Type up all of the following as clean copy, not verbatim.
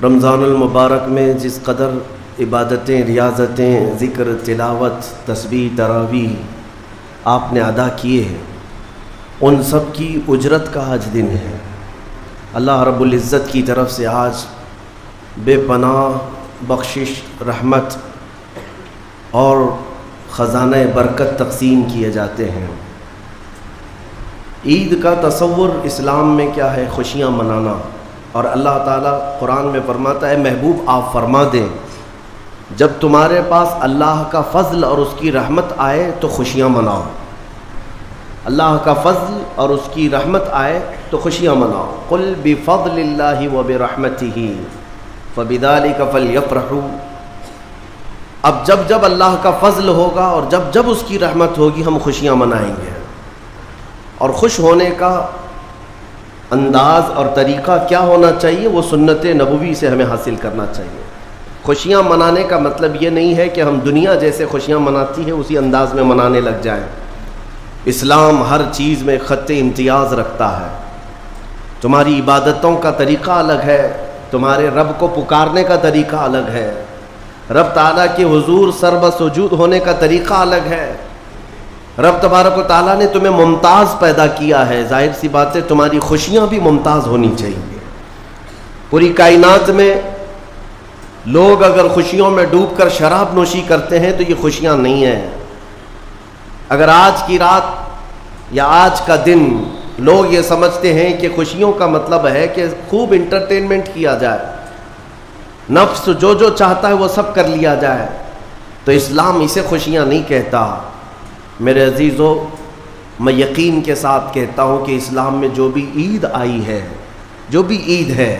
رمضان المبارک میں جس قدر عبادتیں، ریاضتیں، ذکر، تلاوت، تسبیح، تراویح آپ نے ادا کیے ہیں، ان سب کی اجرت کا آج دن ہے۔ اللہ رب العزت کی طرف سے آج بے پناہ بخشش، رحمت اور خزانہ برکت تقسیم کیے جاتے ہیں۔ عید کا تصور اسلام میں کیا ہے؟ خوشیاں منانا۔ اور اللہ تعالیٰ قرآن میں فرماتا ہے محبوب آپ فرما دیں جب تمہارے پاس اللہ کا فضل اور اس کی رحمت آئے تو خوشیاں مناؤ۔ اللہ کا فضل اور اس کی رحمت آئے تو خوشیاں مناؤ۔ قل بفضل اللہ وبرحمتہ فبذلک فلیفرحوا۔ اب جب اللہ کا فضل ہوگا اور جب اس کی رحمت ہوگی ہم خوشیاں منائیں گے۔ اور خوش ہونے کا انداز اور طریقہ کیا ہونا چاہیے؟ وہ سنت نبوی سے ہمیں حاصل کرنا چاہیے۔ خوشیاں منانے کا مطلب یہ نہیں ہے کہ ہم دنیا جیسے خوشیاں مناتی ہے اسی انداز میں منانے لگ جائیں۔ اسلام ہر چیز میں خط امتیاز رکھتا ہے۔ تمہاری عبادتوں کا طریقہ الگ ہے، تمہارے رب کو پکارنے کا طریقہ الگ ہے، رب تعالیٰ کے حضور سربہ سجود ہونے کا طریقہ الگ ہے۔ رب تبارک و تعالیٰ نے تمہیں ممتاز پیدا کیا ہے، ظاہر سی بات ہے تمہاری خوشیاں بھی ممتاز ہونی چاہیے۔ پوری کائنات میں لوگ اگر خوشیوں میں ڈوب کر شراب نوشی کرتے ہیں تو یہ خوشیاں نہیں ہیں۔ اگر آج کی رات یا آج کا دن لوگ یہ سمجھتے ہیں کہ خوشیوں کا مطلب ہے کہ خوب انٹرٹینمنٹ کیا جائے، نفس جو چاہتا ہے وہ سب کر لیا جائے، تو اسلام اسے خوشیاں نہیں کہتا۔ میرے عزیزو، میں یقین کے ساتھ کہتا ہوں کہ اسلام میں جو بھی عید آئی ہے، جو بھی عید ہے،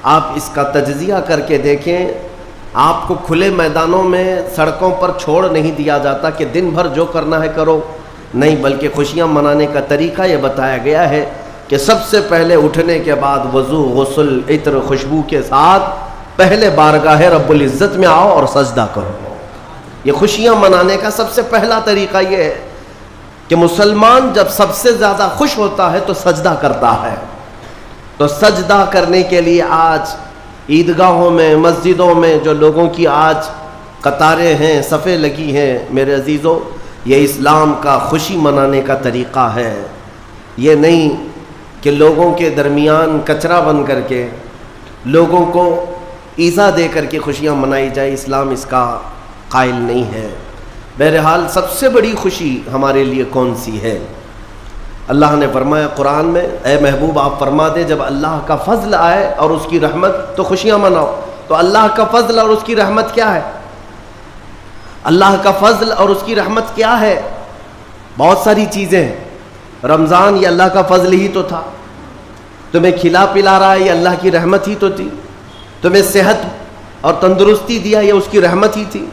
آپ اس کا تجزیہ کر کے دیکھیں۔ آپ کو کھلے میدانوں میں سڑکوں پر چھوڑ نہیں دیا جاتا کہ دن بھر جو کرنا ہے کرو، نہیں، بلکہ خوشیاں منانے کا طریقہ یہ بتایا گیا ہے کہ سب سے پہلے اٹھنے کے بعد وضو، غسل، عطر، خوشبو کے ساتھ پہلے بارگاہ رب العزت میں آؤ اور سجدہ کرو۔ یہ خوشیاں منانے کا سب سے پہلا طریقہ یہ ہے کہ مسلمان جب سب سے زیادہ خوش ہوتا ہے تو سجدہ کرتا ہے۔ تو سجدہ کرنے کے لیے آج عیدگاہوں میں، مسجدوں میں جو لوگوں کی آج قطاریں ہیں، صفیں لگی ہیں، میرے عزیزو، یہ اسلام کا خوشی منانے کا طریقہ ہے۔ یہ نہیں کہ لوگوں کے درمیان کچرا بن کر کے، لوگوں کو ایذا دے کر کے خوشیاں منائی جائے، اسلام اس کا قائل نہیں ہے۔ بہرحال سب سے بڑی خوشی ہمارے لیے کون سی ہے؟ اللہ نے فرمایا قرآن میں، اے محبوب آپ فرما دیں جب اللہ کا فضل آئے اور اس کی رحمت تو خوشیاں مناؤ۔ تو اللہ کا فضل اور اس کی رحمت کیا ہے؟ اللہ کا فضل اور اس کی رحمت کیا ہے؟ بہت ساری چیزیں ہیں۔ رمضان یہ اللہ کا فضل ہی تو تھا، تمہیں کھلا پلا رہا ہے یہ اللہ کی رحمت ہی تو تھی، تمہیں صحت اور تندرستی دیا یہ اس کی رحمت ہی تھی۔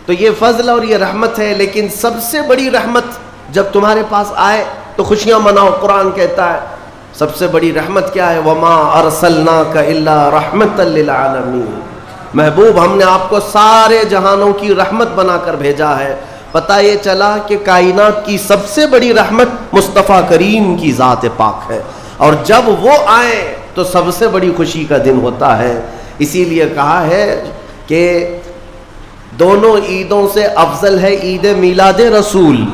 تو یہ فضل اور یہ رحمت ہے، لیکن سب سے بڑی رحمت جب تمہارے پاس آئے تو خوشیاں مناؤ۔ قرآن کہتا ہے سب سے بڑی رحمت کیا ہے؟ وَمَا أَرْسَلْنَاكَ إِلَّا رَحْمَةً لِّلْعَالَمِينَ۔ محبوب ہم نے آپ کو سارے جہانوں کی رحمت بنا کر بھیجا ہے۔ پتہ یہ چلا کہ کائنات کی سب سے بڑی رحمت مصطفیٰ کریم کی ذات پاک ہے، اور جب وہ آئے تو سب سے بڑی خوشی کا دن ہوتا ہے۔ اسی لیے کہا ہے کہ دونوں عیدوں سے افضل ہے عید میلاد رسول،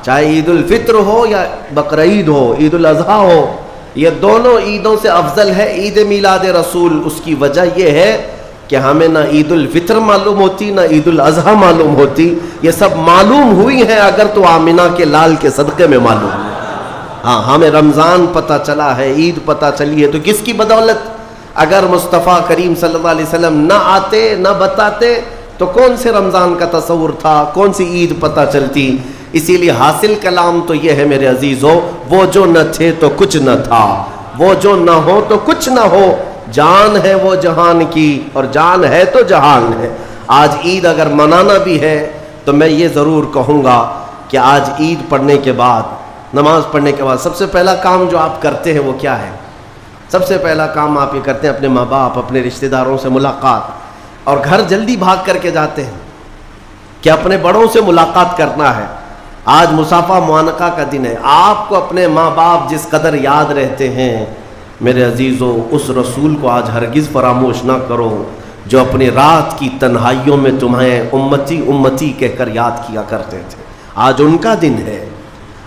چاہے عید الفطر ہو یا بقرعید ہو، عید الاضحیٰ ہو، یہ دونوں عیدوں سے افضل ہے عید میلاد رسول۔ اس کی وجہ یہ ہے کہ ہمیں نہ عید الفطر معلوم ہوتی نہ عید الاضحیٰ معلوم ہوتی، یہ سب معلوم ہوئی ہیں اگر تو آمنہ کے لال کے صدقے میں معلوم ہے۔ ہاں، ہمیں رمضان پتہ چلا ہے، عید پتہ چلی ہے، تو کس کی بدولت؟ اگر مصطفیٰ کریم صلی اللہ علیہ وسلم نہ آتے نہ بتاتے تو کون سے رمضان کا تصور تھا، کون سی عید پتہ چلتی؟ اسی لیے حاصل کلام تو یہ ہے میرے عزیزو، وہ جو نہ تھے تو کچھ نہ تھا، وہ جو نہ ہو تو کچھ نہ ہو، جان ہے وہ جہان کی اور جان ہے تو جہان ہے۔ آج عید اگر منانا بھی ہے تو میں یہ ضرور کہوں گا کہ آج عید پڑھنے کے بعد، نماز پڑھنے کے بعد سب سے پہلا کام جو آپ کرتے ہیں وہ کیا ہے؟ سب سے پہلا کام آپ یہ کرتے ہیں اپنے ماں باپ، اپنے رشتہ داروں سے ملاقات، اور گھر جلدی بھاگ کر کے جاتے ہیں کہ اپنے بڑوں سے ملاقات کرنا ہے۔ آج مصافحہ معانقہ کا دن ہے۔ آپ کو اپنے ماں باپ جس قدر یاد رہتے ہیں، میرے عزیزو اس رسول کو آج ہرگز فراموش نہ کرو جو اپنی رات کی تنہائیوں میں تمہیں امتی امتی کہہ کر یاد کیا کرتے تھے. آج ان کا دن ہے،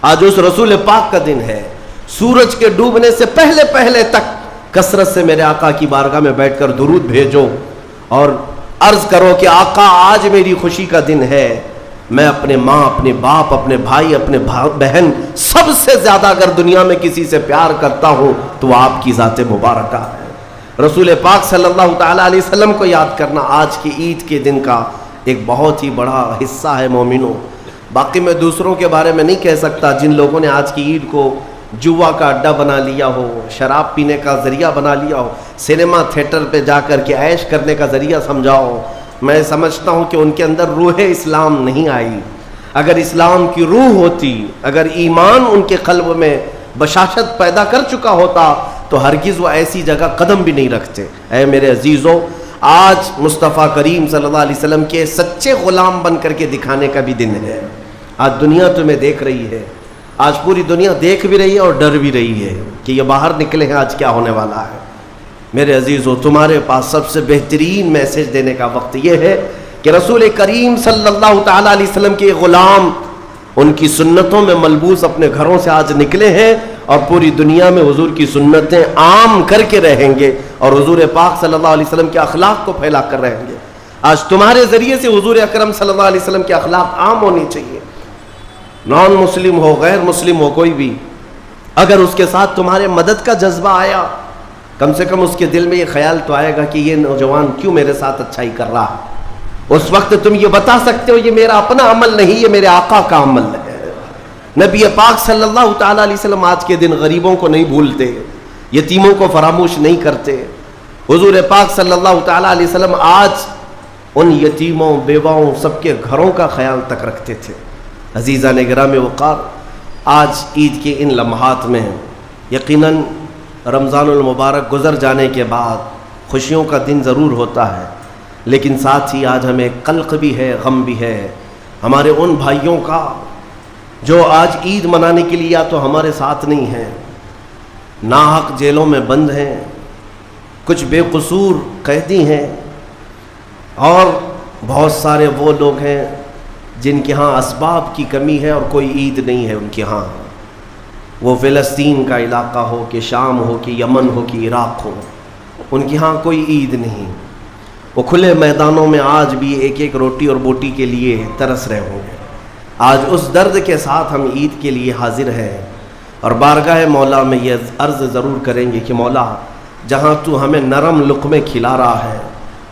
آج اس رسول پاک کا دن ہے. سورج کے ڈوبنے سے پہلے پہلے تک کثرت سے میرے آقا کی بارگاہ میں بیٹھ کر درود بھیجو اور عرض کرو کہ آقا آج میری خوشی کا دن ہے. میں اپنے ماں، اپنے باپ، اپنے بھائی، اپنے بہن سب سے زیادہ اگر دنیا میں کسی سے پیار کرتا ہوں تو آپ کی ذات مبارکہ ہے. رسول پاک صلی اللہ تعالیٰ علیہ وسلم کو یاد کرنا آج کی عید کے دن کا ایک بہت ہی بڑا حصہ ہے مومنوں. باقی میں دوسروں کے بارے میں نہیں کہہ سکتا جن لوگوں نے آج کی عید کو جوا کا اڈا بنا لیا ہو، شراب پینے کا ذریعہ بنا لیا ہو، سینما تھیٹر پہ جا کر کے عیش کرنے کا ذریعہ سمجھاؤ. میں سمجھتا ہوں کہ ان کے اندر روح اسلام نہیں آئی. اگر اسلام کی روح ہوتی، اگر ایمان ان کے قلب میں بشاشت پیدا کر چکا ہوتا تو ہرگز وہ ایسی جگہ قدم بھی نہیں رکھتے. اے میرے عزیزو، آج مصطفیٰ کریم صلی اللہ علیہ وسلم کے سچے غلام بن کر کے دکھانے کا بھی دن ہے. آج دنیا تمہیں دیکھ رہی ہے، آج پوری دنیا دیکھ بھی رہی ہے اور ڈر بھی رہی ہے کہ یہ باہر نکلے ہیں آج کیا ہونے والا ہے. میرے عزیزو، تمہارے پاس سب سے بہترین میسج دینے کا وقت یہ ہے کہ رسول کریم صلی اللہ تعالیٰ علیہ وسلم کے غلام ان کی سنتوں میں ملبوس اپنے گھروں سے آج نکلے ہیں اور پوری دنیا میں حضور کی سنتیں عام کر کے رہیں گے اور حضور پاک صلی اللہ علیہ وسلم کے اخلاق کو پھیلا کر رہیں گے. آج تمہارے ذریعے سے حضور اکرم صلی اللہ علیہ وسلم کے اخلاق عام ہونی چاہیے. نان مسلم ہو، غیر مسلم ہو، کوئی بھی اگر اس کے ساتھ تمہارے مدد کا جذبہ آیا، کم سے کم اس کے دل میں یہ خیال تو آئے گا کہ یہ نوجوان کیوں میرے ساتھ اچھائی کر رہا ہے. اس وقت تم یہ بتا سکتے ہو یہ میرا اپنا عمل نہیں، یہ میرے آقا کا عمل ہے. نبی پاک صلی اللہ تعالیٰ علیہ وسلم آج کے دن غریبوں کو نہیں بھولتے، یتیموں کو فراموش نہیں کرتے. حضور پاک صلی اللہ تعالیٰ علیہ وسلم آج ان یتیموں، بیواؤں، سب کے گھروں کا خیال تک رکھتے تھے. عزیزان گرامی وقار، آج عید کے ان لمحات میں یقیناً رمضان المبارک گزر جانے کے بعد خوشیوں کا دن ضرور ہوتا ہے، لیکن ساتھ ہی آج ہمیں قلق بھی ہے، غم بھی ہے ہمارے ان بھائیوں کا جو آج عید منانے کے لیے یا تو ہمارے ساتھ نہیں ہیں، ناحق جیلوں میں بند ہیں، کچھ بے قصور قیدی ہیں، اور بہت سارے وہ لوگ ہیں جن کے ہاں اسباب کی کمی ہے اور کوئی عید نہیں ہے ان کے ہاں. وہ فلسطین کا علاقہ ہو کہ شام ہو کہ یمن ہو کہ عراق ہو، ان کے ہاں کوئی عید نہیں. وہ کھلے میدانوں میں آج بھی ایک ایک روٹی اور بوٹی کے لیے ترس رہے ہوں گے. آج اس درد کے ساتھ ہم عید کے لیے حاضر ہیں اور بارگاہ مولا میں یہ عرض ضرور کریں گے کہ مولا، جہاں تو ہمیں نرم لقمے کھلا رہا ہے،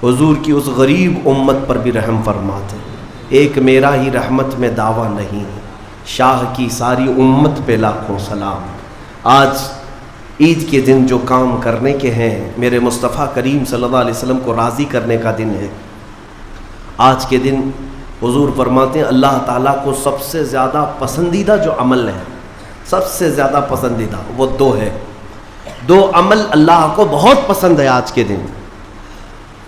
حضور کی اس غریب امت پر بھی رحم فرما دے. ایک میرا ہی رحمت میں دعویٰ نہیں، شاہ کی ساری امت پہ لاکھوں سلام. آج عید کے دن جو کام کرنے کے ہیں، میرے مصطفیٰ کریم صلی اللہ علیہ وسلم کو راضی کرنے کا دن ہے. آج کے دن حضور فرماتے ہیں اللہ تعالیٰ کو سب سے زیادہ پسندیدہ جو عمل ہے، سب سے زیادہ پسندیدہ وہ دو ہے. دو عمل اللہ کو بہت پسند ہے آج کے دن.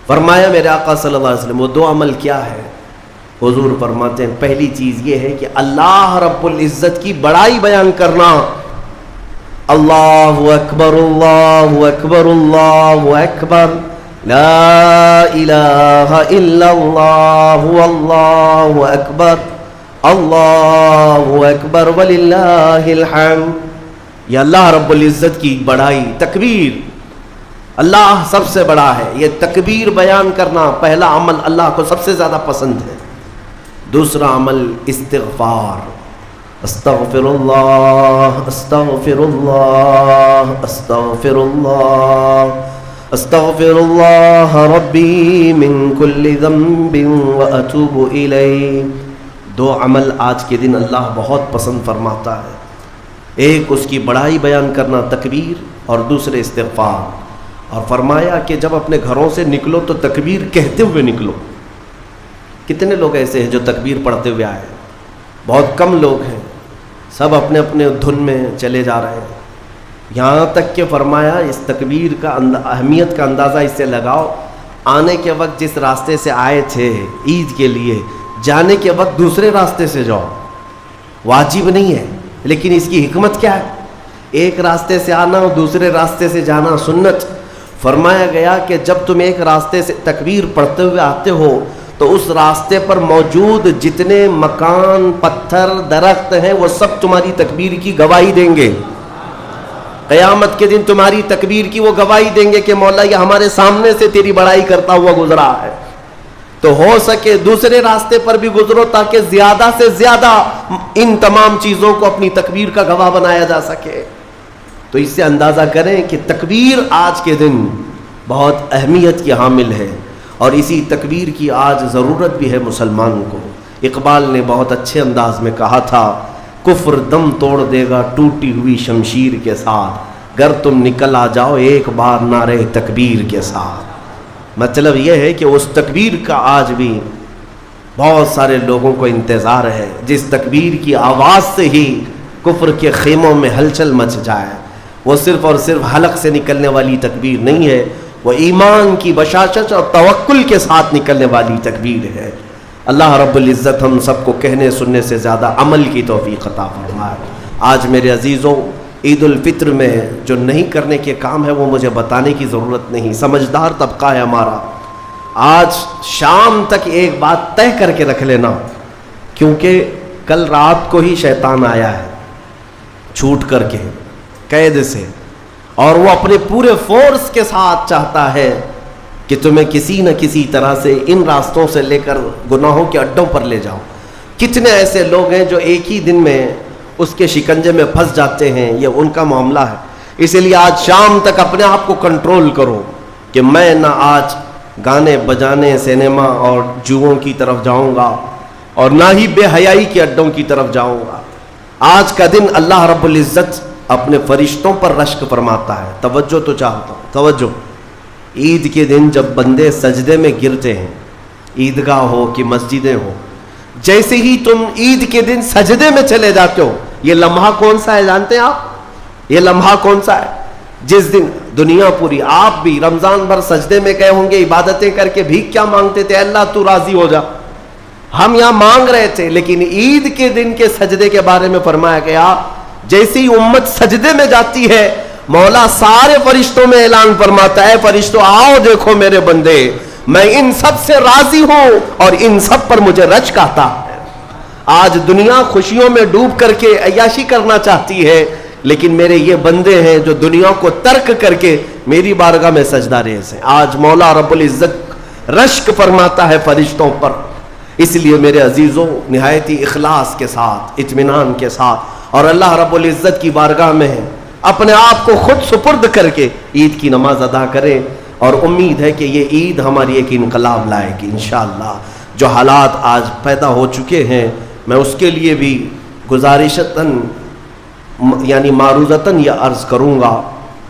فرمایا میرے آقا صلی اللہ علیہ وسلم وہ دو عمل کیا ہے؟ حضور فرماتے ہیں پہلی چیز یہ ہے کہ اللہ رب العزت کی بڑائی بیان کرنا. اللہ اکبر اللہ اکبر اللہ اکبر لا الہ الا اللہ اللہ اکبر اللہ اکبر وللہ الحمد. یہ اللہ رب العزت کی بڑائی، تکبیر، اللہ سب سے بڑا ہے، یہ تکبیر بیان کرنا پہلا عمل اللہ کو سب سے زیادہ پسند ہے. دوسرا عمل استغفار، استغفر اللہ استغفر اللہ استغفر اللہ استغفر اللہ ربی من کل ذنب واتوب الیہ. دو عمل آج کے دن اللہ بہت پسند فرماتا ہے. ایک اس کی بڑائی بیان کرنا تکبیر، اور دوسرے استغفار. اور فرمایا کہ جب اپنے گھروں سے نکلو تو تکبیر کہتے ہوئے نکلو. کتنے لوگ ایسے ہیں جو تکبیر پڑھتے ہوئے آئے؟ بہت کم لوگ ہیں، سب اپنے اپنے دھن میں چلے جا رہے ہیں. یہاں تک کہ فرمایا اس تکبیر کا اہمیت کا اندازہ اس سے لگاؤ، آنے کے وقت جس راستے سے آئے تھے عید کے لیے، جانے کے وقت دوسرے راستے سے جاؤ. واجب نہیں ہے، لیکن اس کی حکمت کیا ہے ایک راستے سے آنا اور دوسرے راستے سے جانا سنت. فرمایا گیا کہ جب تم ایک راستے سے تکبیر پڑھتے ہوئے آتے ہو تو اس راستے پر موجود جتنے مکان، پتھر، درخت ہیں وہ سب تمہاری تکبیر کی گواہی دیں گے. قیامت کے دن تمہاری تکبیر کی وہ گواہی دیں گے کہ مولا یہ ہمارے سامنے سے تیری بڑائی کرتا ہوا گزرا ہے. تو ہو سکے دوسرے راستے پر بھی گزرو تاکہ زیادہ سے زیادہ ان تمام چیزوں کو اپنی تکبیر کا گواہ بنایا جا سکے. تو اس سے اندازہ کریں کہ تکبیر آج کے دن بہت اہمیت کی حامل ہے، اور اسی تکبیر کی آج ضرورت بھی ہے مسلمان کو. اقبال نے بہت اچھے انداز میں کہا تھا، کفر دم توڑ دے گا ٹوٹی ہوئی شمشیر کے ساتھ، گر تم نکل آ جاؤ ایک بار نعرے تکبیر کے ساتھ. مطلب یہ ہے کہ اس تکبیر کا آج بھی بہت سارے لوگوں کو انتظار ہے جس تکبیر کی آواز سے ہی کفر کے خیموں میں ہلچل مچ جائے. وہ صرف اور صرف حلق سے نکلنے والی تکبیر نہیں ہے، وہ ایمان کی بشاشت اور توکل کے ساتھ نکلنے والی تکبیر ہے. اللہ رب العزت ہم سب کو کہنے سننے سے زیادہ عمل کی توفیق عطا فرمائے. آج میرے عزیزوں، عید الفطر میں جو نہیں کرنے کے کام ہے وہ مجھے بتانے کی ضرورت نہیں، سمجھدار طبقہ ہے ہمارا. آج شام تک ایک بات طے کر کے رکھ لینا، کیونکہ کل رات کو ہی شیطان آیا ہے چھوٹ کر کے قید سے، اور وہ اپنے پورے فورس کے ساتھ چاہتا ہے کہ تمہیں کسی نہ کسی طرح سے ان راستوں سے لے کر گناہوں کے اڈوں پر لے جاؤ. کتنے ایسے لوگ ہیں جو ایک ہی دن میں اس کے شکنجے میں پھنس جاتے ہیں، یہ ان کا معاملہ ہے. اسی لیے آج شام تک اپنے آپ کو کنٹرول کرو کہ میں نہ آج گانے بجانے، سینما اور جوؤں کی طرف جاؤں گا، اور نہ ہی بے حیائی کے اڈوں کی طرف جاؤں گا. آج کا دن اللہ رب العزت اپنے فرشتوں پر رشک فرماتا ہے. توجہ تو چاہتا ہوں، توجہ. عید کے دن جب بندے سجدے میں گرتے ہیں، عیدگاہ ہو کہ مسجدیں ہو، جیسے ہی تم عید کے دن سجدے میں چلے جاتے ہو، یہ لمحہ کون سا ہے جانتے ہیں آپ؟ یہ لمحہ کون سا ہے؟ جس دن دنیا پوری، آپ بھی رمضان بھر سجدے میں گئے ہوں گے، عبادتیں کر کے بھی کیا مانگتے تھے؟ اللہ تو راضی ہو جا. ہم یہاں مانگ رہے تھے، لیکن عید کے دن کے سجدے کے بارے میں فرمایا گیا جیسی امت سجدے میں جاتی ہے، مولا سارے فرشتوں میں اعلان فرماتا ہے، فرشتوں آؤ دیکھو میرے بندے، میں ان سب سے راضی ہوں اور ان سب پر مجھے رشک آتا ہے. آج دنیا خوشیوں میں ڈوب کر کے عیاشی کرنا چاہتی ہے، لیکن میرے یہ بندے ہیں جو دنیا کو ترک کر کے میری بارگاہ میں سجدہ ریز ہیں. آج مولا رب العزت رشک فرماتا ہے فرشتوں پر. اس لیے میرے عزیزوں، نہایت ہی اخلاص کے ساتھ، اطمینان کے ساتھ اور اللہ رب العزت کی بارگاہ میں اپنے آپ کو خود سپرد کر کے عید کی نماز ادا کریں، اور امید ہے کہ یہ عید ہماری ایک انقلاب لائے گی انشاءاللہ. جو حالات آج پیدا ہو چکے ہیں، میں اس کے لیے بھی گزارشتاً یعنی معروضتاً یہ عرض کروں گا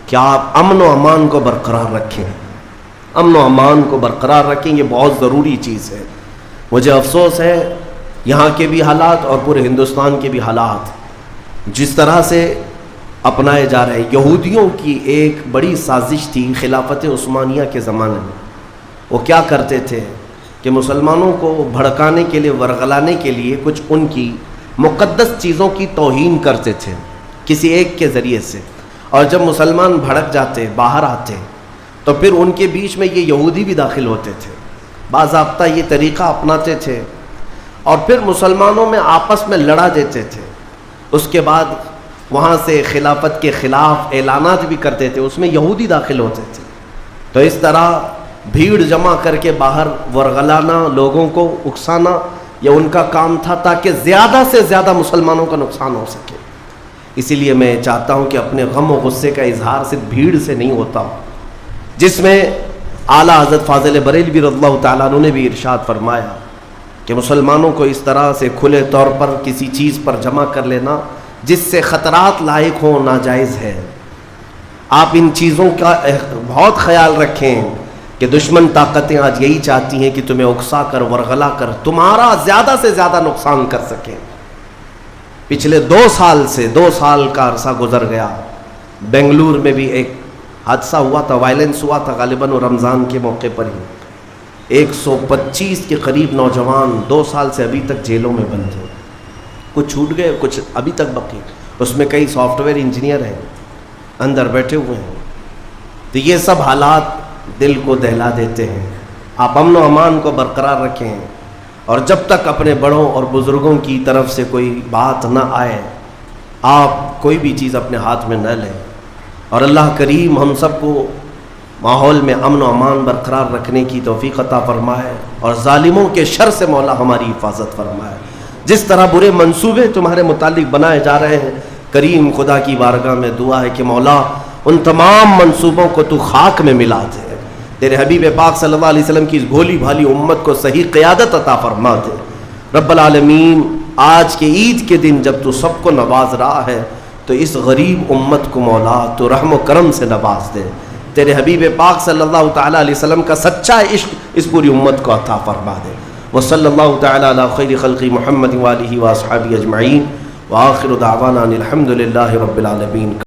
کہ آپ امن و امان کو برقرار رکھیں. امن و امان کو برقرار رکھیں، یہ بہت ضروری چیز ہے. مجھے افسوس ہے یہاں کے بھی حالات اور پورے ہندوستان کے بھی حالات جس طرح سے اپنائے جا رہے. یہودیوں کی ایک بڑی سازش تھی خلافت عثمانیہ کے زمانے میں. وہ کیا کرتے تھے کہ مسلمانوں کو بھڑکانے کے لیے، ورغلانے کے لیے کچھ ان کی مقدس چیزوں کی توہین کرتے تھے کسی ایک کے ذریعے سے، اور جب مسلمان بھڑک جاتے، باہر آتے، تو پھر ان کے بیچ میں یہ یہودی بھی داخل ہوتے تھے، باضابطہ یہ طریقہ اپناتے تھے، اور پھر مسلمانوں میں آپس میں لڑا دیتے تھے. اس کے بعد وہاں سے خلافت کے خلاف اعلانات بھی کرتے تھے، اس میں یہودی داخل ہوتے تھے. تو اس طرح بھیڑ جمع کر کے باہر ورغلانا، لوگوں کو اکسانا، یہ ان کا کام تھا تاکہ زیادہ سے زیادہ مسلمانوں کا نقصان ہو سکے. اسی لیے میں چاہتا ہوں کہ اپنے غم و غصے کا اظہار صرف بھیڑ سے نہیں ہوتا، جس میں اعلیٰ حضرت فاضل بریلوی رضی اللہ تعالیٰ عنہ نے بھی ارشاد فرمایا کہ مسلمانوں کو اس طرح سے کھلے طور پر کسی چیز پر جمع کر لینا جس سے خطرات لاحق ہوں ناجائز ہے. آپ ان چیزوں کا بہت خیال رکھیں کہ دشمن طاقتیں آج یہی چاہتی ہیں کہ تمہیں اکسا کر، ورغلا کر تمہارا زیادہ سے زیادہ نقصان کر سکیں. پچھلے 2 سال کا عرصہ گزر گیا، بنگلور میں بھی ایک حادثہ ہوا تھا، وائلنس ہوا تھا، غالباً رمضان کے موقع پر ہی 125 کے قریب نوجوان 2 سال سے ابھی تک جیلوں میں بند ہیں. کچھ چھوٹ گئے، کچھ ابھی تک باقی. اس میں کئی سافٹ ویئر انجینئر ہیں اندر بیٹھے ہوئے ہیں. تو یہ سب حالات دل کو دہلا دیتے ہیں. آپ امن و امان کو برقرار رکھیں اور جب تک اپنے بڑوں اور بزرگوں کی طرف سے کوئی بات نہ آئے آپ کوئی بھی چیز اپنے ہاتھ میں نہ لیں. اور اللہ کریم ہم سب کو ماحول میں امن و امان برقرار رکھنے کی توفیق عطا فرمائے اور ظالموں کے شر سے مولا ہماری حفاظت فرمائے. جس طرح برے منصوبے تمہارے متعلق بنائے جا رہے ہیں کریم خدا کی بارگاہ میں دعا ہے کہ مولا ان تمام منصوبوں کو تو خاک میں ملا دے. تیرے حبیب پاک صلی اللہ علیہ وسلم کی اس بھولی بھالی امت کو صحیح قیادت عطا فرما دے. رب العالمین آج کے عید کے دن جب تو سب کو نواز رہا ہے تو اس غریب امت کو مولا تو رحم و کرم سے نواز دے. تیرے حبیب پاک صلی اللہ تعالیٰ علیہ وسلم کا سچا عشق اس پوری امت کو عطا فرما دے. وصلی اللہ تعالیٰ علی خیر خلق محمد وآلہ واصحابہ اجمعین وآخر دعوانا الحمد للہ رب العالمین.